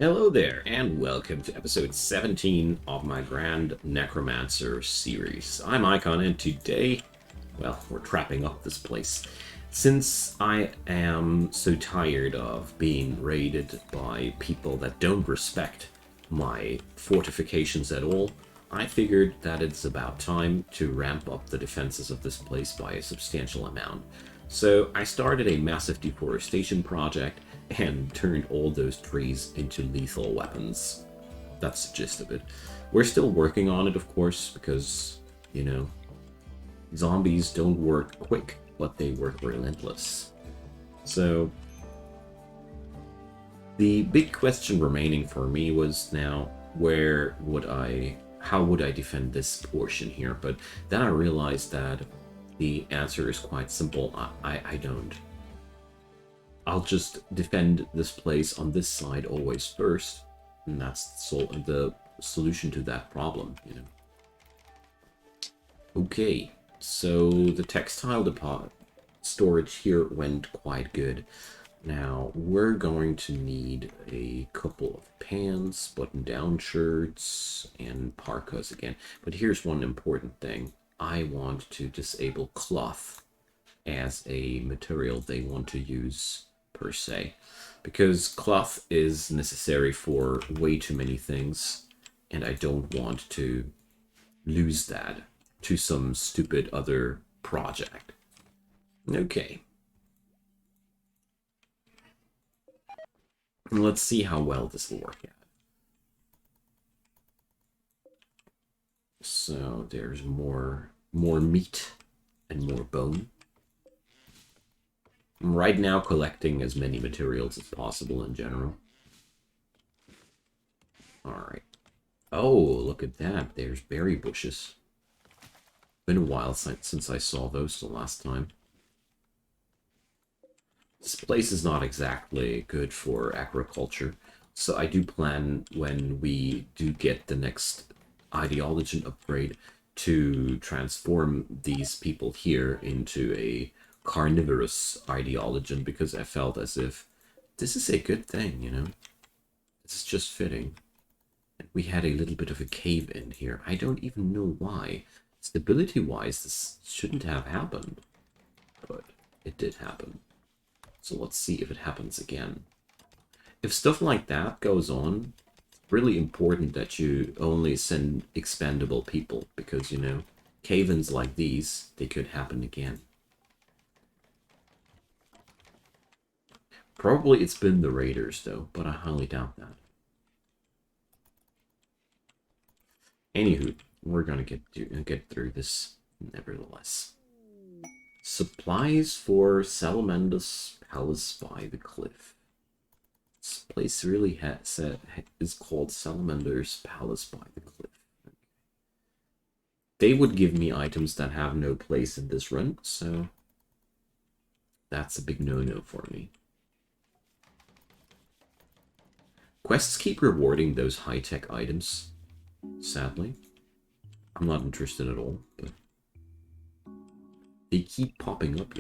Hello there, and welcome to episode 17 of my Grand Necromancer series. I'm Icon, and today, well, we're trapping up this place. Since I am so tired of being raided by people that don't respect my fortifications at all, I figured that it's about time to ramp up the defenses of this place by a substantial amount. So I started a massive deforestation project and turned all those trees into lethal weapons. That's the gist of it. We're still working on it, of course, because, zombies don't work quick, but they work relentless. So, the big question remaining for me was now, how would I defend this portion here? But then I realized that the answer is quite simple. I don't. I'll just defend this place on this side always first, and that's the solution to that problem, Okay, so the textile storage here went quite good. Now, we're going to need a couple of pants, button-down shirts, and parkas again. But here's one important thing. I want to disable cloth as a material they want to use per se, because cloth is necessary for way too many things, and I don't want to lose that to some stupid other project. Okay. Let's see how well this will work out. So there's more meat and more bone. I'm right now collecting as many materials as possible in general. Alright. Oh, look at that. There's berry bushes. Been a while since I saw those the last time. This place is not exactly good for agriculture, so I do plan, when we do get the next ideology upgrade, to transform these people here into a carnivorous ideology, because I felt as if this is a good thing, This is just fitting. And we had a little bit of a cave in here. I don't even know why. Stability-wise, this shouldn't have happened, but it did happen. So let's see if it happens again. If stuff like that goes on, it's really important that you only send expendable people, because, cave-ins like these, they could happen again. Probably it's been the raiders, though, but I highly doubt that. Anywho, we're gonna get through this nevertheless. Supplies for Salamander's Palace by the Cliff. This place really is called Salamander's Palace by the Cliff. Okay. They would give me items that have no place in this run, so that's a big no-no for me. Quests keep rewarding those high-tech items, sadly. I'm not interested at all, but they keep popping up,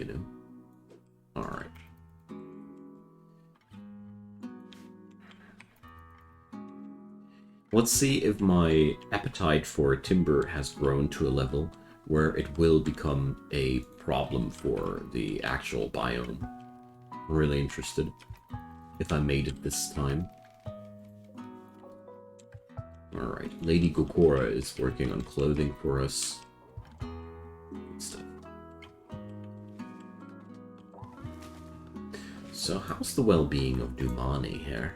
Alright. Let's see if my appetite for timber has grown to a level where it will become a problem for the actual biome. I'm really interested if I made it this time. Alright, Lady Kura is working on clothing for us. Good stuff. So how's the well-being of Dumani here?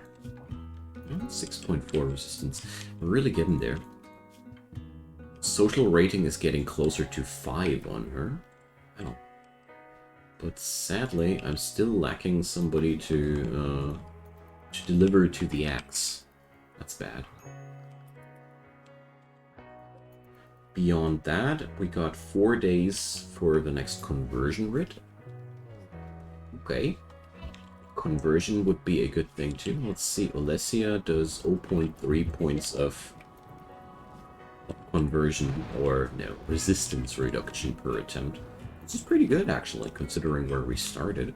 6.4 resistance. We're really getting there. Social rating is getting closer to 5 on her. Oh. But sadly, I'm still lacking somebody to deliver to the axe. That's bad. Beyond that, we got 4 days for the next conversion writ. Okay. Conversion would be a good thing too. Let's see, Olesia does 0.3 points of conversion, or no, resistance reduction per attempt. This is pretty good actually, considering where we started.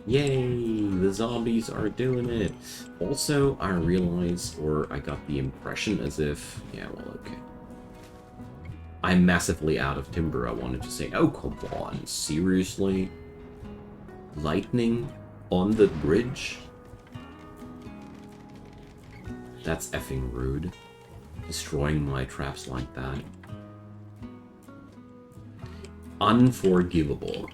Yay! The zombies are doing it! Also, I realized, or I got the impression as if... Yeah, well, okay. I'm massively out of timber, I wanted to say. Oh, come on, seriously? Lightning on the bridge? That's effing rude. Destroying my traps like that. Unforgivable.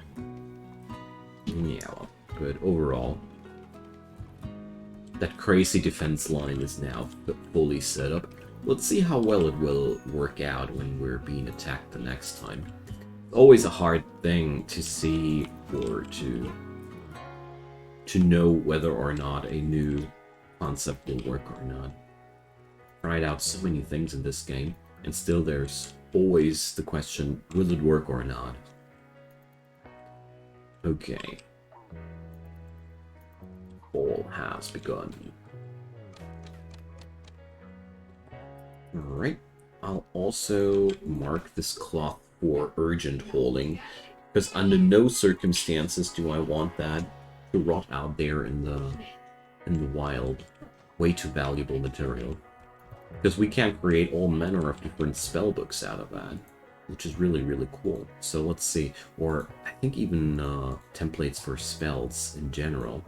Yeah, well, good. Overall, that crazy defense line is now fully set up. Let's see how well it will work out when we're being attacked the next time. Always a hard thing to see or to know whether or not a new concept will work or not. Tried out so many things in this game, and still there's always the question, will it work or not? Okay. All has begun. Alright. I'll also mark this cloth for urgent hauling, because under no circumstances do I want that to rot out there in the wild. Way too valuable material. Because we can create all manner of different spellbooks out of that, which is really, really cool. So let's see. Or I think even templates for spells in general.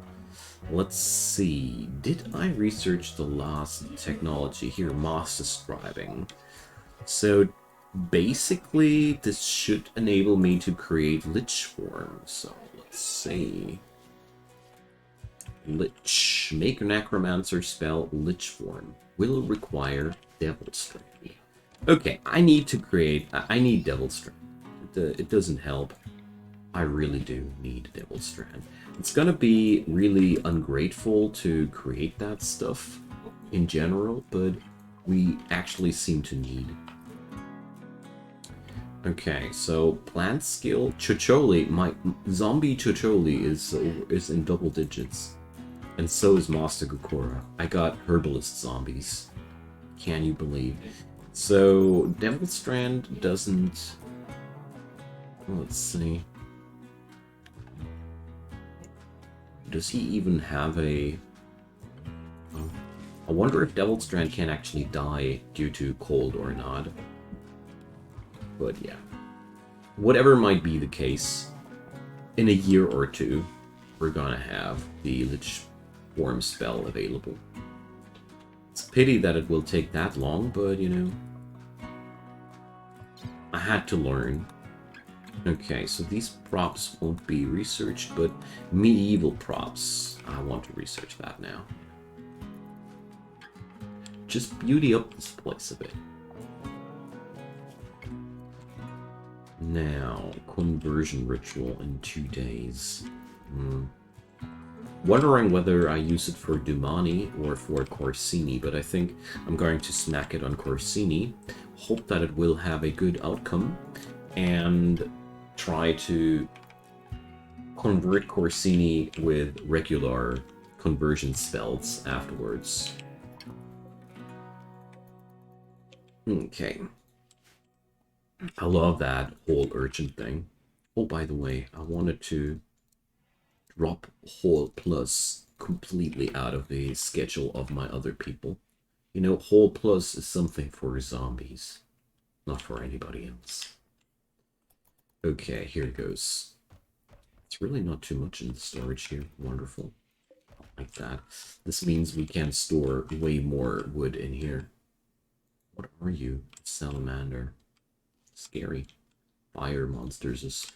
Let's see. Did I research the last technology here? Master scribing. So basically, this should enable me to create lich forms. So let's see. Lich. Make a necromancer spell lich form. Will require devil strand. Okay, I need to create... I need devil strand. It doesn't help. I really do need devil strand. It's gonna be really ungrateful to create that stuff in general, but we actually seem to need. Okay, so plant skill Chocholi, my zombie Chocholi is in double digits. And so is Master Kura. I got herbalist zombies. Can you believe? So Devil Strand doesn't... Let's see. Does he even have a... I wonder if Devil Strand can actually die due to cold or not. But yeah. Whatever might be the case, in a year or two, we're gonna have the Lich Form spell available. It's a pity that it will take that long, but you know, I had to learn. Okay, so these props won't be researched, but medieval props, I want to research that now. Just beauty up this place a bit. Now, conversion ritual in 2 days. Wondering whether I use it for Dumani or for Corsini, but I think I'm going to smack it on Corsini, hope that it will have a good outcome, and try to convert Corsini with regular conversion spells afterwards. Okay. I love that whole urgent thing. Oh, by the way, I wanted to drop Hall Plus completely out of the schedule of my other people. You know, Hall Plus is something for zombies, not for anybody else. Okay, here it goes. It's really not too much in the storage here. Wonderful. Like that. This means we can store way more wood in here. What are you? Salamander. Scary. Fire monsters is...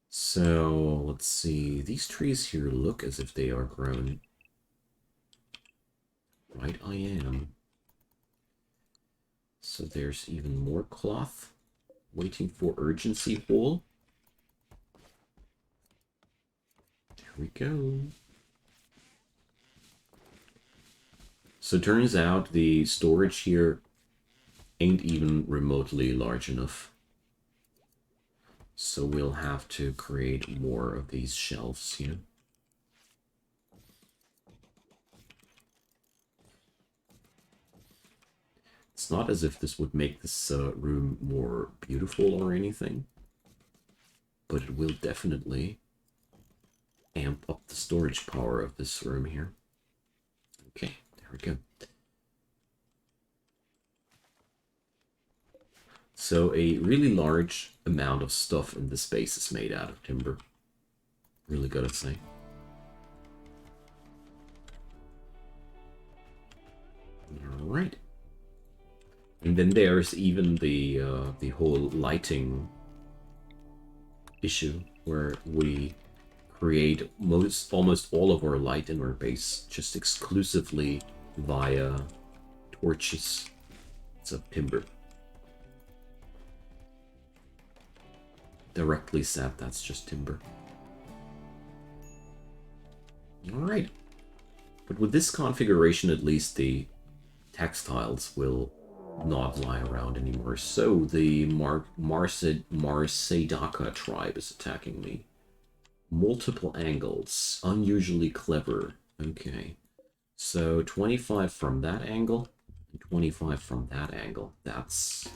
So, let's see. These trees here look as if they are grown. Right, I am. So there's even more cloth. Waiting for urgency hole. There we go. So it turns out the storage here ain't even remotely large enough. So we'll have to create more of these shelves here. It's not as if this would make this room more beautiful or anything, but it will definitely storage power of this room here. Okay, there we go. So a really large amount of stuff in this space is made out of timber. Really gotta say. Alright. And then there's even the whole lighting issue, where we create almost all of our light in our base just exclusively via torches. It's a timber. Directly said, that's just timber. Alright. But with this configuration, at least the textiles will not lie around anymore. So the Marsedaka tribe is attacking me. Multiple angles. Unusually clever. Okay. So 25 from that angle, and 25 from that angle. That's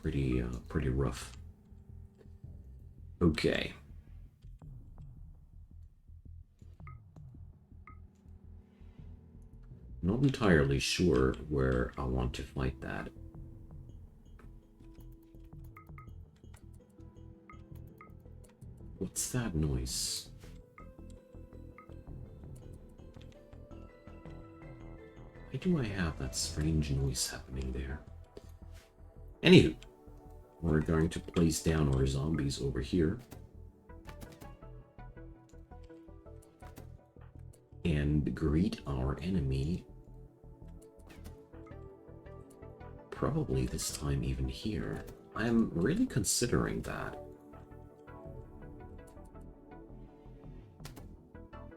pretty rough. Okay. Not entirely sure where I want to fight that. What's that noise? Why do I have that strange noise happening there? Anywho, we're going to place down our zombies over here. And greet our enemy. Probably this time even here. I'm really considering that.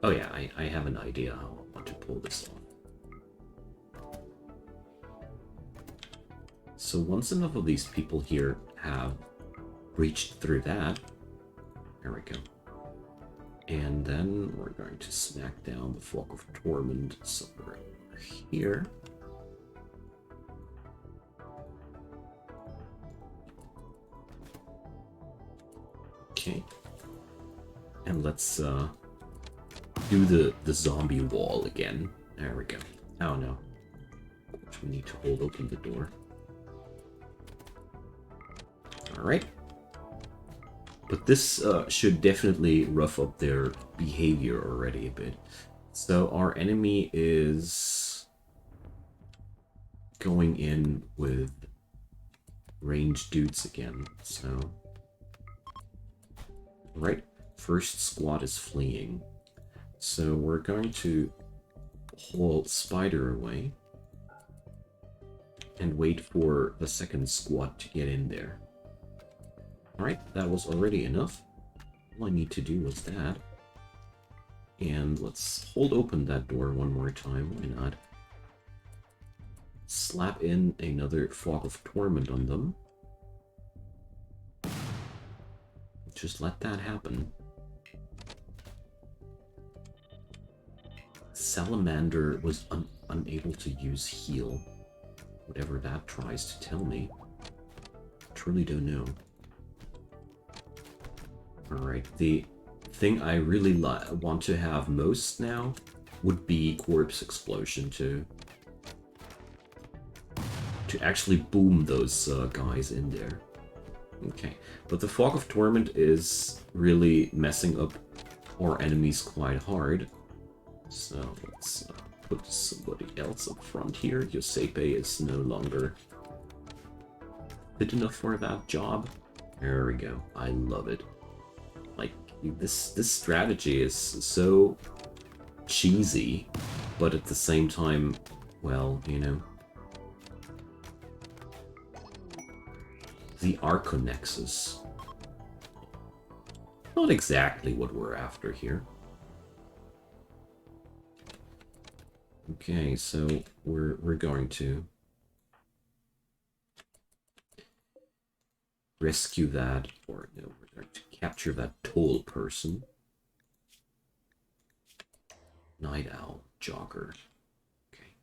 Oh yeah, I have an idea how I want to pull this off. So once enough of these people here have reached through that, there we go. And then we're going to smack down the Fog of Torment somewhere over here. Okay. And let's do the zombie wall again. There we go. Oh no. We need to hold open the door. Alright. But this should definitely rough up their behavior already a bit. So our enemy is going in with ranged dudes again. So, right, first squad is fleeing. So we're going to haul Spider away and wait for the second squad to get in there. Alright, that was already enough. All I need to do was that. And let's hold open that door one more time, why not? Slap in another Fog of Torment on them. Just let that happen. Salamander was unable to use heal. Whatever that tries to tell me. Truly don't know. Alright, the thing I really want to have most now would be Corpse Explosion to actually boom those guys in there. Okay, but the Fog of Torment is really messing up our enemies quite hard. So let's put somebody else up front here. Yosepe is no longer fit enough for that job. There we go. I love it. Like, this strategy is so cheesy, but at the same time, well, you know. The Arconexus. Not exactly what we're after here. Okay, so we're going to rescue that, or no, we're going to capture that toll person. Night Owl, Jogger. Okay.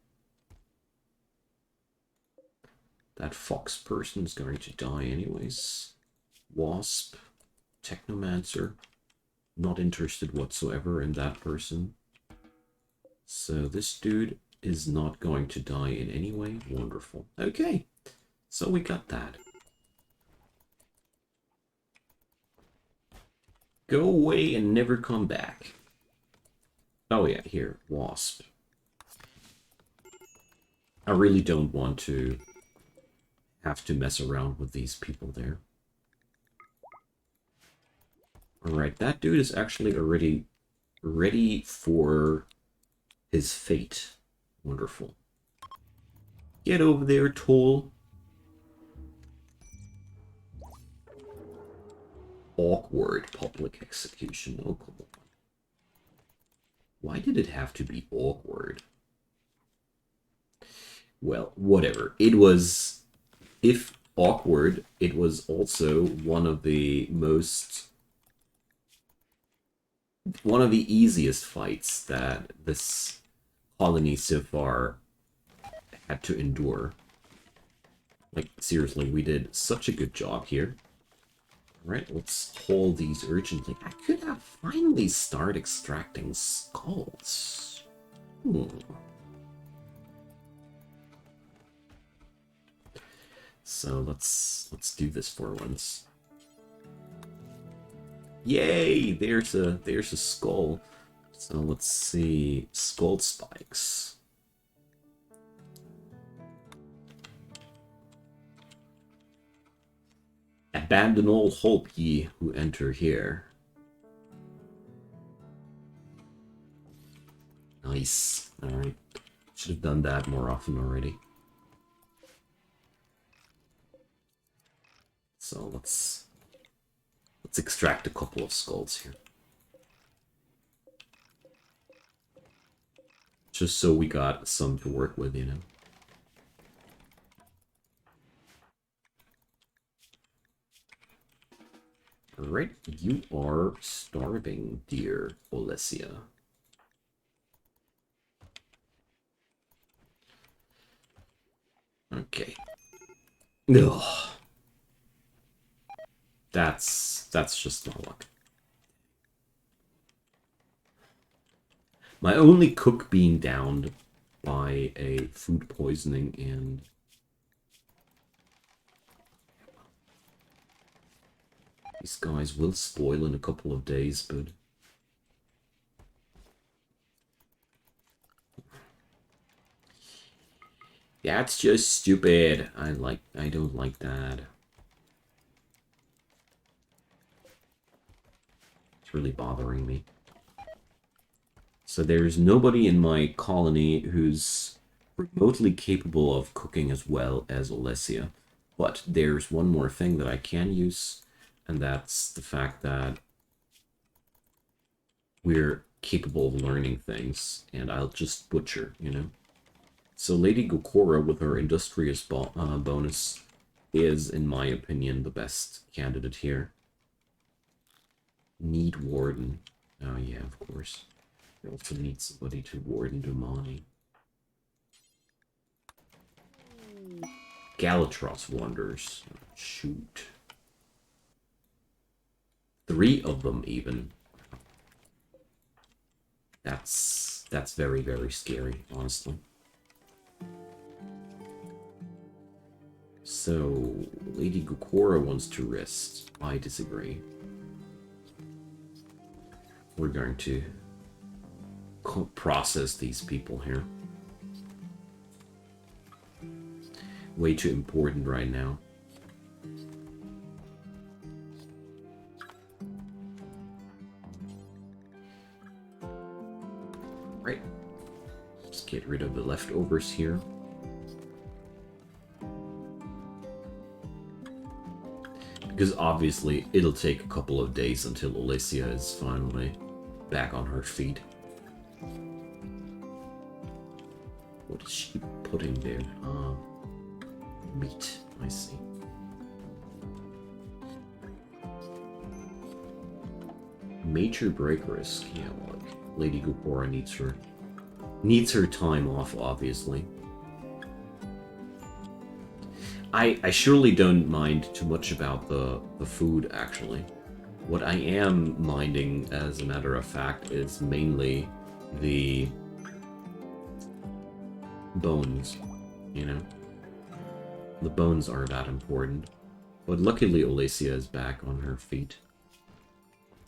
That fox person is going to die anyways. Wasp, Technomancer. Not interested whatsoever in that person. So this dude is not going to die in any way. Wonderful. Okay, so we got that. Go away and never come back. Oh yeah, here, wasp. I really don't want to have to mess around with these people there. Alright, that dude is actually already ready for his fate. Wonderful. Get over there, Toll. Awkward public execution. Oh, come on. Why did it have to be awkward? Well, whatever. It was, if awkward, it was also one of the easiest fights that this colony so far had to endure. Like, seriously, we did such a good job here. Alright, let's haul these urgently. I could have finally started extracting skulls. So let's do this for once. Yay! There's a skull. So let's see, skull spikes. Abandon all hope, ye who enter here. Nice. Alright. Should have done that more often already. So let's extract a couple of skulls here. Just so we got some to work with, you know. Alright, you are starving, dear Olesia. Okay. Ugh. That's just not luck. My only cook being downed by a food poisoning, and these guys will spoil in a couple of days, but that's just stupid. I don't like that. It's really bothering me. So there's nobody in my colony who's remotely capable of cooking as well as Olesia. But there's one more thing that I can use, and that's the fact that we're capable of learning things, and I'll just butcher, you know? So Lady Kura with her Industrious bonus is, in my opinion, the best candidate here. Need Warden. Oh yeah, of course. We also need somebody to Warden Domani. Galatros Wonders. Shoot. 3 of them, even. That's very, very scary, honestly. So, Lady Gukora wants to rest. I disagree. We're going to process these people here. Way too important right now. Right. Let's get rid of the leftovers here. Because obviously it'll take a couple of days until Olesia is finally back on her feet. What is she putting there? Meat, I see. Major break risk. Yeah, look. Lady Gupora needs her time off, obviously. I surely don't mind too much about the food, actually. What I am minding, as a matter of fact, is mainly the bones, you know? The bones are that important. But luckily Olesia is back on her feet.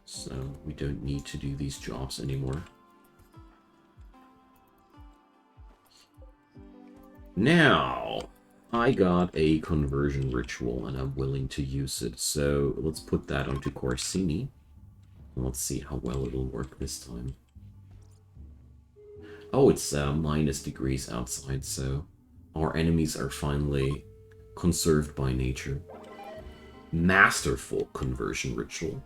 So we don't need to do these jobs anymore. Now, I got a conversion ritual and I'm willing to use it. So let's put that onto Corsini. Let's see how well it'll work this time. Oh, it's minus degrees outside, so our enemies are finally conserved by nature. Masterful conversion ritual.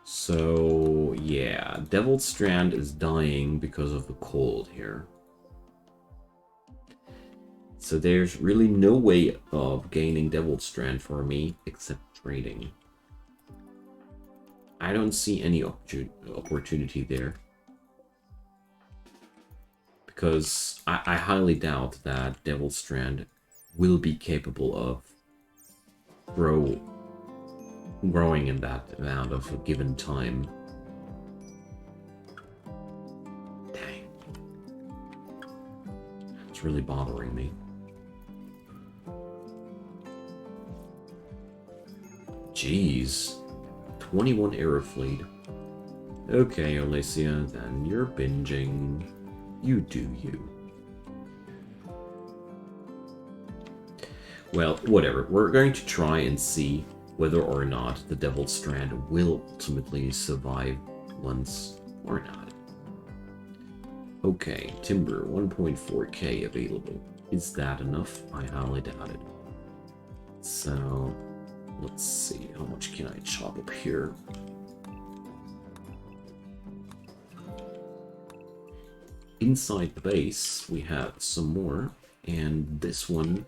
So, yeah, Devil's Strand is dying because of the cold here. So there's really no way of gaining Devil's Strand for me except trading. I don't see any opportunity there. Because I highly doubt that Devil's Strand will be capable of growing in that amount of a given time. Dang. It's really bothering me. Jeez. 21 arrow fleet. Okay, Olesia, then you're binging. You do you. Well, whatever. We're going to try and see whether or not the Devil's Strand will ultimately survive once or not. Okay, timber, 1.4k available. Is that enough? I highly doubt it. So, let's see. How much can I chop up here? Inside the base, we have some more, and this one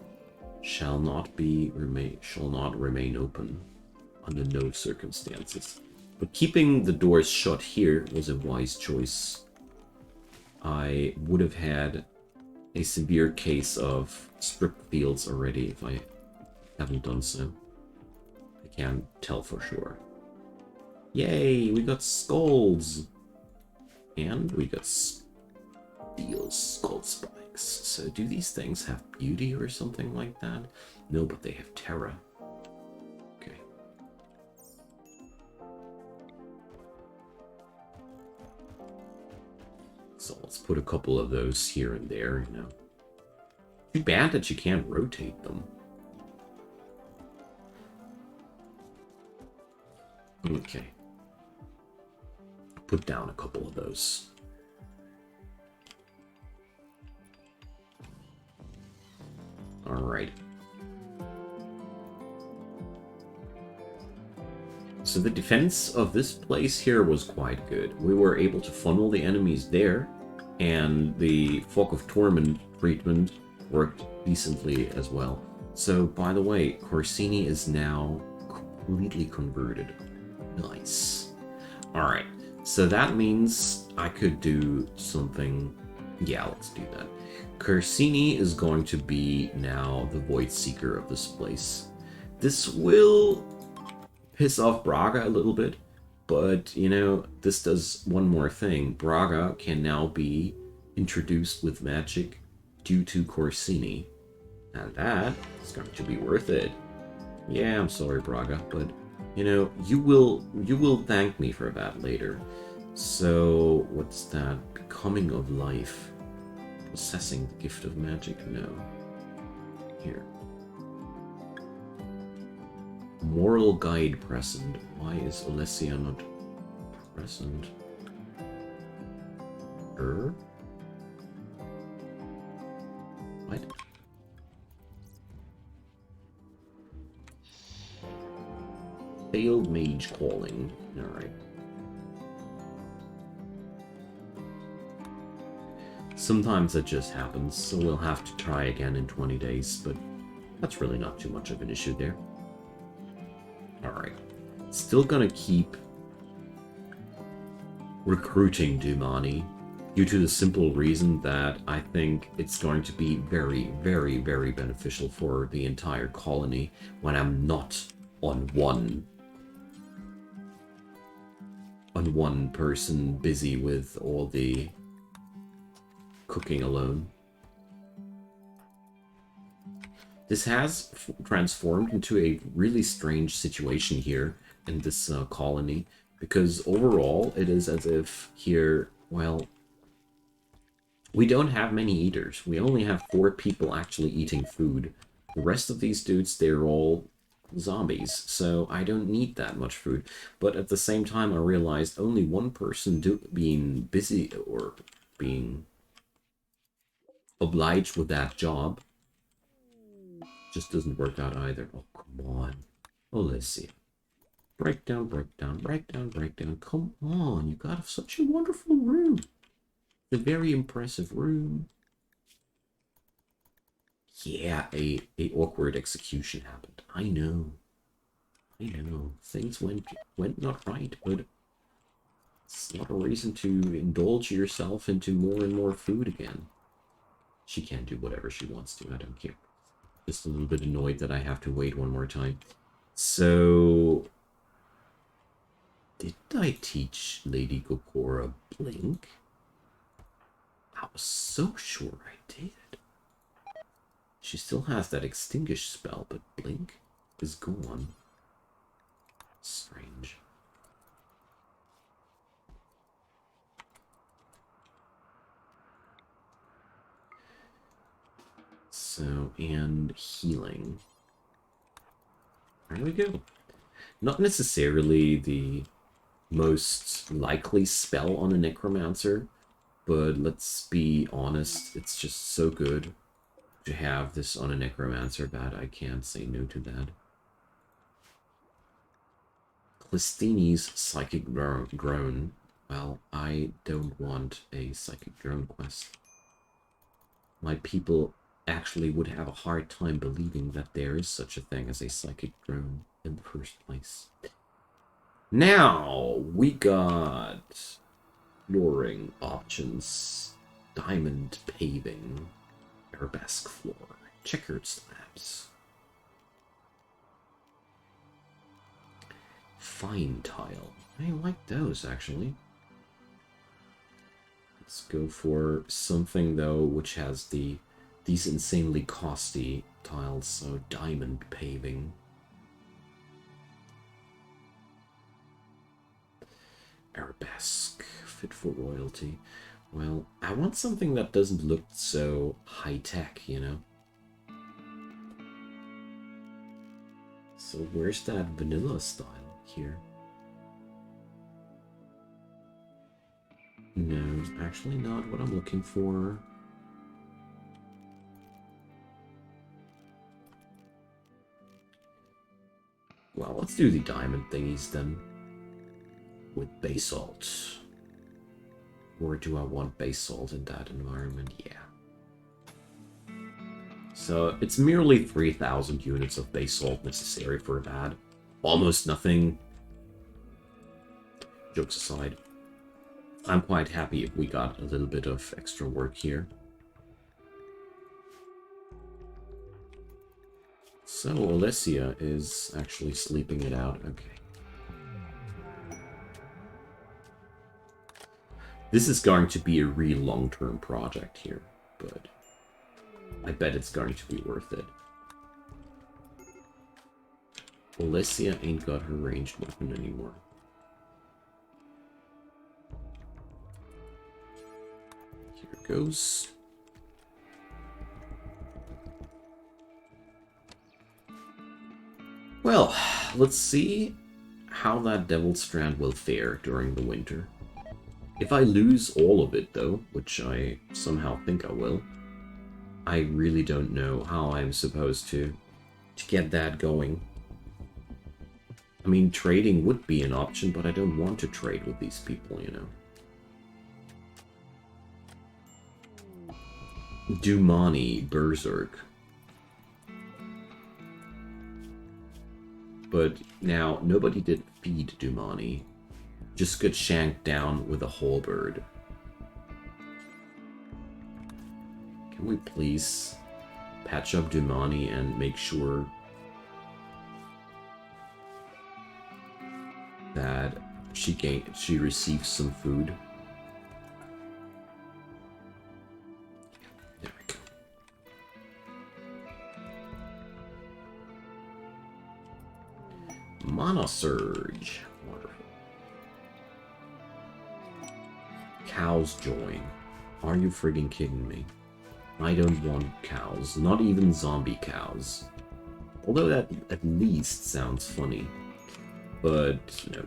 shall not remain open under no circumstances. But keeping the doors shut here was a wise choice. I would have had a severe case of stripped fields already if I haven't done so. I can't tell for sure. Yay, we got skulls! And we got steel skull spikes. So do these things have beauty or something like that? No, but they have terra. Okay. So let's put a couple of those here and there, you know. Too bad that you can't rotate them. Okay. Put down a couple of those. Alright. So the defense of this place here was quite good. We were able to funnel the enemies there, and the Fog of Torment treatment worked decently as well. So, by the way, Corsini is now completely converted. Nice. Alright, so that means I could do something. Yeah, let's do that. Corsini is going to be now the Void Seeker of this place. This will piss off Braga a little bit, but, you know, this does one more thing. Braga can now be introduced with magic due to Corsini, and that is going to be worth it. Yeah, I'm sorry, Braga, but, you know, you will thank me for that later. So, what's that? Becoming of Life. Possessing the Gift of Magic? No. Here. Moral Guide present. Why is Olesia not present? What? Failed Mage Calling. Alright. Sometimes it just happens, so we'll have to try again in 20 days, but that's really not too much of an issue there. Alright. Still gonna keep recruiting Dumani, due to the simple reason that I think it's going to be very, very, very beneficial for the entire colony when I'm not on one on one person busy with all the cooking alone. This has transformed into a really strange situation here in this colony, because overall it is as if here, well, we don't have many eaters. We only have 4 people actually eating food. The rest of these dudes, they're all zombies, so I don't need that much food. But at the same time, I realized only one person being busy or being obliged with that job just doesn't work out either. Oh, come on. Oh, let's see. Breakdown, breakdown, breakdown, breakdown. Come on, you got such a wonderful room. A very impressive room. Yeah, a awkward execution happened. I know. Things went not right, but it's not a reason to indulge yourself into more and more food again. She can do whatever she wants to, I don't care. Just a little bit annoyed that I have to wait one more time. So, did I teach Lady Kokora Blink? I was so sure I did. She still has that extinguish spell, but Blink is gone. Strange. So, and healing. There we go. Not necessarily the most likely spell on a Necromancer, but let's be honest, it's just so good to have this on a Necromancer that I can't say no to that. Clistini's Psychic Groan. Well, I don't want a Psychic Groan quest. My people actually would have a hard time believing that there is such a thing as a Psychic Groan in the first place. Now, we got flooring options, diamond paving, arabesque floor, checkered slabs, fine tile. I like those, actually. Let's go for something, though, which has these insanely costly tiles, so diamond paving. Arabesque, fit for royalty. Well, I want something that doesn't look so high-tech, you know? So where's that vanilla style here? No, actually not what I'm looking for. Well, let's do the diamond thingies then. With basalt. Or do I want basalt in that environment? Yeah. So it's merely 3,000 units of basalt necessary for that. Almost nothing. Jokes aside. I'm quite happy if we got a little bit of extra work here. So Alessia is actually sleeping it out. Okay. This is going to be a real long-term project here, but I bet it's going to be worth it. Alessia ain't got her ranged weapon anymore. Here it goes. Well, let's see how that Devil Strand will fare during the winter. If I lose all of it, though, which I somehow think I will, I really don't know how I'm supposed to get that going. I mean, trading would be an option, but I don't want to trade with these people, you know. Dumani Berserk. But now, nobody did feed Dumani. Just got shanked down with a halberd. Can we please patch up Dumani and make sure that she receives some food. There we go. Mana Surge. Wonderful. Cows join. Are you friggin' kidding me? I don't want cows. Not even zombie cows. Although that at least sounds funny. But, no.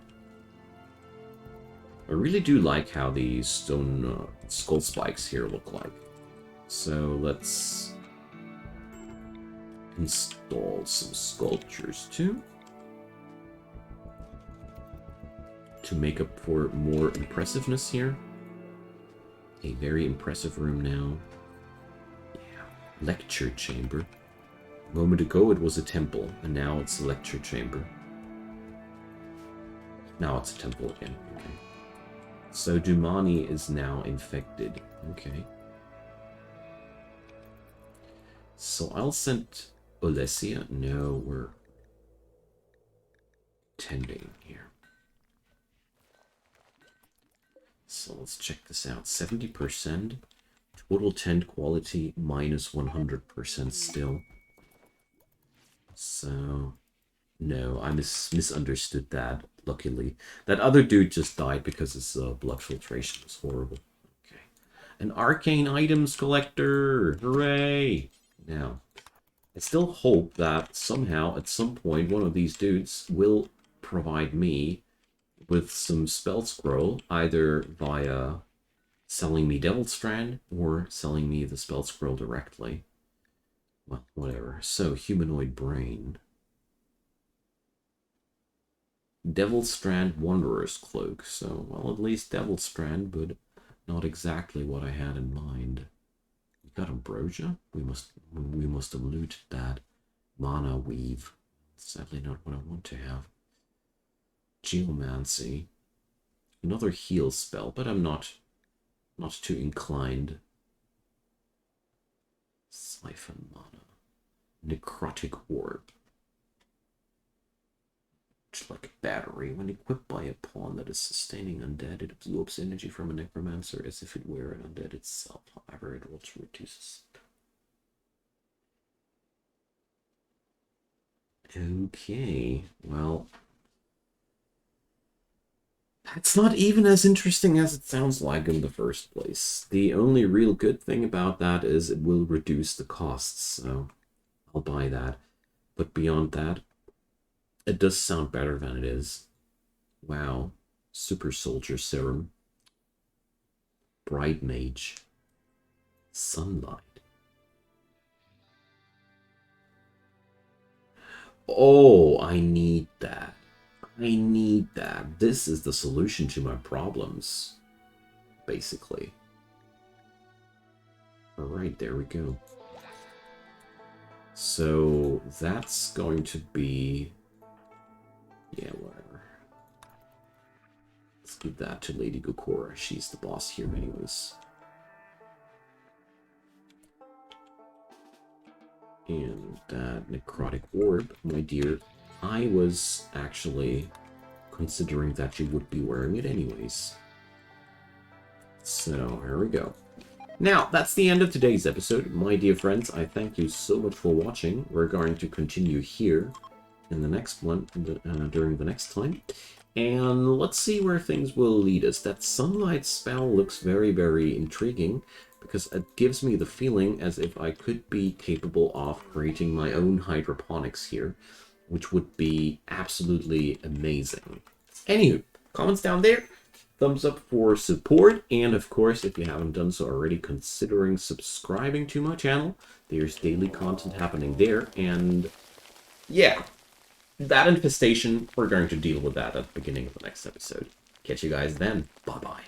I really do like how the stone skull spikes here look like. So let's install some sculptures too. To make up for more impressiveness here. A very impressive room now. Yeah, lecture chamber. A moment ago it was a temple, and now it's a lecture chamber. Now it's a temple again, okay. So Dumani is now infected, okay. So I'll send Olesia. No, we're tending here. So let's check this out. 70%. Total tend quality minus 100% still. So, no, I misunderstood that, luckily. That other dude just died because his blood filtration was horrible. Okay. An arcane items collector! Hooray! Now, I still hope that somehow, at some point, one of these dudes will provide me with some spell scroll, either via selling me Devil Strand or selling me the spell scroll directly. Well, whatever. So, humanoid brain. Devil Strand Wanderer's Cloak. So, well, at least Devil Strand, but not exactly what I had in mind. We got Ambrosia? We must have looted that. Mana Weave. Sadly not what I want to have. Geomancy. Another heal spell, but I'm not too inclined. Siphon Mana. Necrotic Orb. Just like a battery. When equipped by a pawn that is sustaining undead, it absorbs energy from a necromancer as if it were an undead itself. However, it also reduces. Okay, well, that's not even as interesting as it sounds like in the first place. The only real good thing about that is it will reduce the costs, so I'll buy that. But beyond that, it does sound better than it is. Wow. Super Soldier Serum. Bright Mage. Sunlight. Oh, I need that. I need that. This is the solution to my problems, basically. Alright, there we go. So that's going to be... yeah, whatever. Let's give that to Lady Kura. She's the boss here anyways. And that necrotic orb, my dear, I was actually considering that you would be wearing it anyways. So, here we go. Now, that's the end of today's episode. My dear friends, I thank you so much for watching. We're going to continue here in the next one, during the next time. And let's see where things will lead us. That sunlight spell looks very, very intriguing, because it gives me the feeling as if I could be capable of creating my own hydroponics here, which would be absolutely amazing. Anywho, comments down there, thumbs up for support, and of course, if you haven't done so already, considering subscribing to my channel. There's daily content happening there, and yeah, that infestation, we're going to deal with that at the beginning of the next episode. Catch you guys then. Bye-bye.